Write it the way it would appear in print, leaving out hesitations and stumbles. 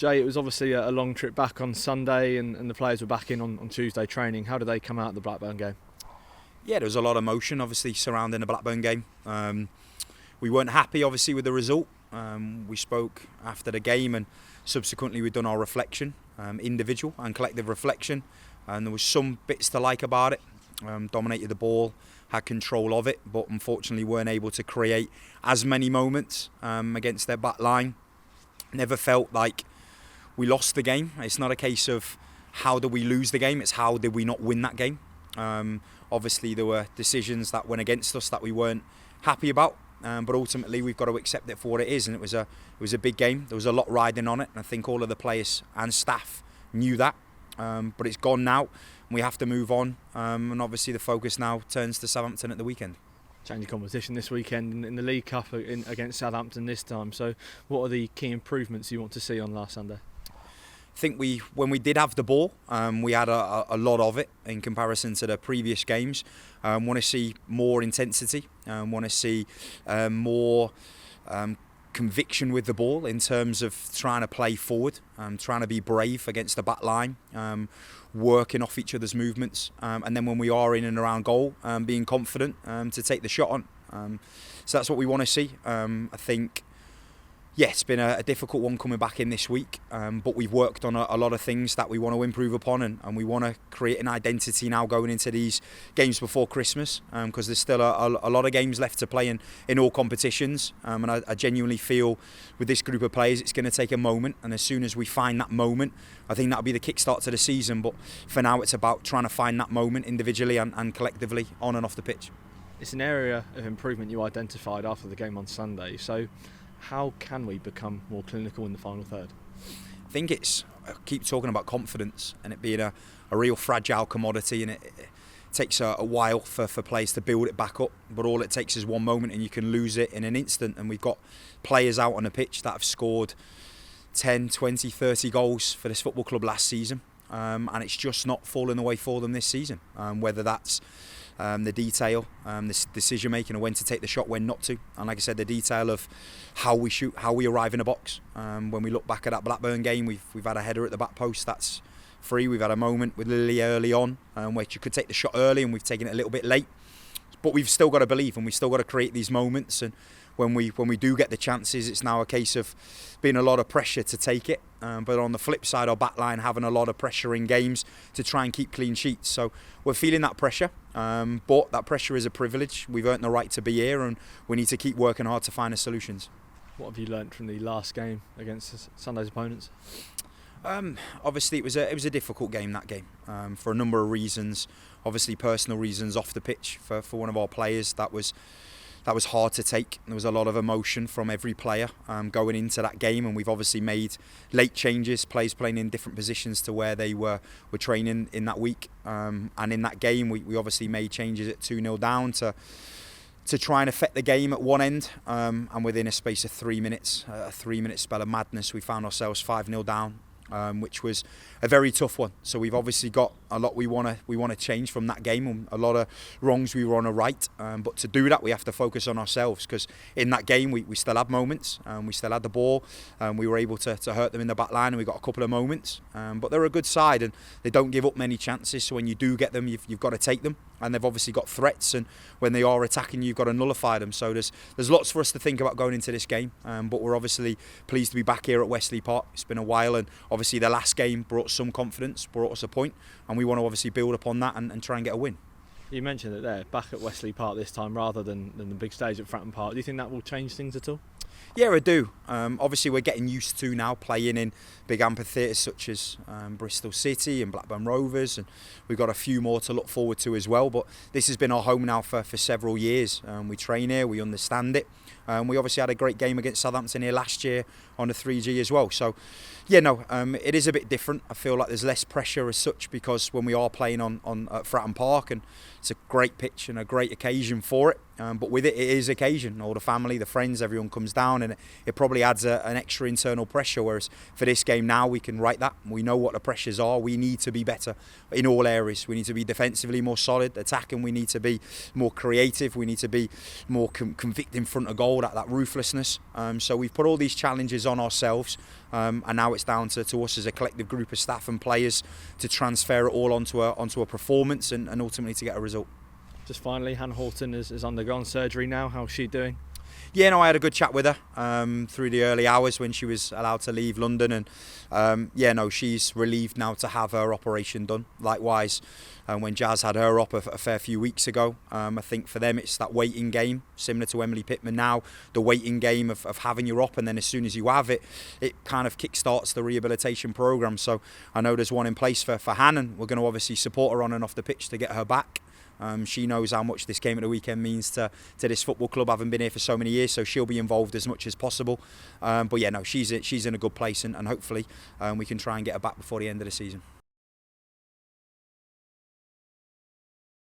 Jay, it was obviously a long trip back on Sunday and the players were back in on Tuesday training. How did they come out of the Blackburn game? Yeah, there was a lot of emotion obviously surrounding the Blackburn game. We weren't happy obviously with the result. We spoke after the game and subsequently we've done our reflection, individual and collective reflection, and there was some bits to like about it. Dominated the ball, had control of it, but unfortunately weren't able to create as many moments against their back line. Never felt like we lost the game. It's not a case of how did we lose the game, it's how did we not win that game. Obviously there were decisions that went against us that we weren't happy about, but ultimately we've got to accept it for what it is, and it was a big game. There was a lot riding on it, and I think all of the players and staff knew that, but it's gone now. We have to move on, and obviously the focus now turns to Southampton at the weekend. Change of competition this weekend in the League Cup against Southampton this time. So what are the key improvements you want to see on last Sunday? I think when we did have the ball, we had a lot of it in comparison to the previous games. Want to see more intensity, want to see more conviction with the ball in terms of trying to play forward, trying to be brave against the back line, working off each other's movements, and then when we are in and around goal, being confident to take the shot on. So that's what we want to see. I think, yeah, it's been a difficult one coming back in this week, but we've worked on a lot of things that we want to improve upon, and we want to create an identity now going into these games before Christmas, because there's still a lot of games left to play in all competitions, and I genuinely feel with this group of players it's going to take a moment, and as soon as we find that moment, I think that'll be the kickstart to the season. But for now it's about trying to find that moment individually and collectively on and off the pitch. It's an area of improvement you identified after the game on Sunday, so how can we become more clinical in the final third? I think I keep talking about confidence and it being a real fragile commodity, and it takes a while for players to build it back up, but all it takes is one moment and you can lose it in an instant. And we've got players out on the pitch that have scored 10, 20, 30 goals for this football club last season, and it's just not falling away for them this season, whether that's the detail, the decision making of when to take the shot, when not to, and like I said, the detail of how we shoot, how we arrive in a box. When we look back at that Blackburn game, we've had a header at the back post that's free. We've had a moment with Lily early on, which you could take the shot early, and we've taken it a little bit late. But we've still got to believe, and we've still got to create these moments. And when we do get the chances, it's now a case of being a lot of pressure to take it. But on the flip side, our back line having a lot of pressure in games to try and keep clean sheets. So we're feeling that pressure, but that pressure is a privilege. We've earned the right to be here, and we need to keep working hard to find the solutions. What have you learnt from the last game against Sunday's opponents? Obviously it was a difficult game, that game, for a number of reasons. Obviously personal reasons off the pitch for one of our players. That was hard to take. There was a lot of emotion from every player going into that game, and we've obviously made late changes, players playing in different positions to where they were training in that week, and in that game we obviously made changes at 2-0 down to try and affect the game at one end, and within a space of 3 minutes, a 3-minute spell of madness, we found ourselves 5-0 down, which was a very tough one. So we've obviously got a lot we want to change from that game, and a lot of wrongs we want to right, but to do that we have to focus on ourselves, because in that game we still had moments, we still had the ball, we were able to hurt them in the back line, and we got a couple of moments, but they're a good side and they don't give up many chances, so when you do get them you've got to take them, and they've obviously got threats, and when they are attacking you've got to nullify them. So there's lots for us to think about going into this game, but we're obviously pleased to be back here at Wesley Park. It's been a while, and obviously the last game brought some confidence, brought us a point, and we want to obviously build upon that and try and get a win. You mentioned it there, back at Wesley Park this time rather than the big stage at Fratton Park. Do you think that will change things at all? Yeah, I do. Obviously we're getting used to now playing in big amphitheatres such as Bristol City and Blackburn Rovers, and we've got a few more to look forward to as well, but this has been our home now for several years. We train here, we understand it. We obviously had a great game against Southampton here last year on the 3G as well. So, yeah, no, it is a bit different. I feel like there's less pressure as such, because when we are playing on at Fratton Park, and it's a great pitch and a great occasion for it, But with it, it is occasion. All the family, the friends, everyone comes down, and it probably adds an extra internal pressure. Whereas for this game now, we can write that. We know what the pressures are. We need to be better in all areas. We need to be defensively more solid, attacking. We need to be more creative. We need to be more convict in front of goal. That ruthlessness. So we've put all these challenges on ourselves, and now it's down to us as a collective group of staff and players to transfer it all onto a performance and ultimately to get a result. Just finally, Hannah Horton has undergone surgery now. How's she doing? Yeah, no, I had a good chat with her through the early hours when she was allowed to leave London, and she's relieved now to have her operation done. Likewise, when Jazz had her up a fair few weeks ago, I think for them it's that waiting game, similar to Emily Pittman now, the waiting game of having you up, and then as soon as you have it, it kind of kick-starts the rehabilitation programme. So I know there's one in place for Hannah, and we're going to obviously support her on and off the pitch to get her back. She knows how much this game at the weekend means to this football club, having been here for so many years, so she'll be involved as much as possible. But yeah, no, she's in a good place, and hopefully we can try and get her back before the end of the season.